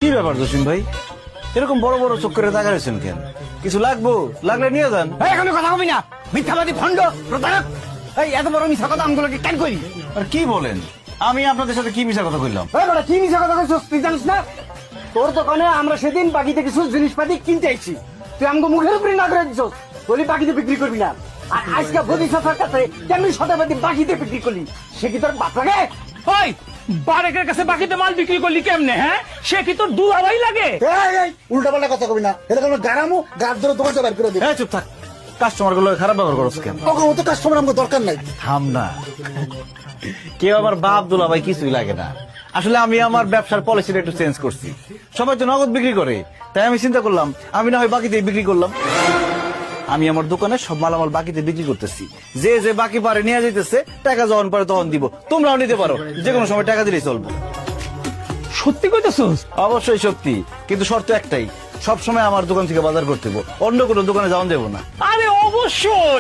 কি ব্যাপার জসিম ভাই, এরকম বড় বড় চোখ করে তাকাইছেন কেন? কিছু লাগবো, লাগলে নিয়ে যান। এখন কথা কবি না, মিথ্যাবাদী ভণ্ড প্রতারক। এই এত বড় মিথ্যা কথা আমগুলোকে কেন করি? আর কি বলেন, আমি আপনাদের সাথে কি মিশা কথা কইলাম? কি মিথ্যা কথা কইছিস তুই জানিস না? তোর দোকানে আমরা সেদিন বাকিতে কিছু জিনিসপাতি কিনতে আইছি, তুই আমাকে মুখের উপরে না করে দিছিস, বলি বাকিতে বিক্রি করবি না। আর আজকে বদি সাফার কাছে কেমনি শতাবাদী বাকিতে বিক্রি করলি, সে কি তোর বাপ লাগে? ওই বারেকের কাছে বাকিতে মাল বিক্রি করলি কেমনে? হ্যাঁ, সে কি তোর দুলাভাই লাগে? উল্টা পাল্টা কথা কবি না, এরকম গারামো গাছ ধরে দোকান বের করে দিবি। হ্যাঁ চুপ থাক, কাস্টমার গুলো খারাপ ব্যবহার করছ কেন? ওকে তো কাস্টমার আমাকে দরকার নাই। থাম না, কেউ আমার বাপ দুলা ভাই কিছুই লাগে না। আসলে আমি আমার ব্যবসার পলিসিটা একটু চেঞ্জ করছি। সবাই তো নগদ বিক্রি করে, তাই আমি চিন্তা করলাম আমি না হয় বাকিতে বিক্রি করলাম। আমি আমার দোকানে সব মালামাল বাকিতে বিক্রি করতেছি, যে যে বাকি পারে নিয়ে যাইতেছে, টাকা যখন পারে তখন দিব। তোমরাও নিতে পারো, যে কোনো সময় টাকা দিলেই চলবে। সত্যি কইতেছস? অবশ্যই সত্যি, কিন্তু শর্ত একটাই, সব সময় আমার দোকান থেকে বাজার করতে হবে, অন্য কোনো দোকানে যাওয়া দেবো না। আরে অবশ্যই।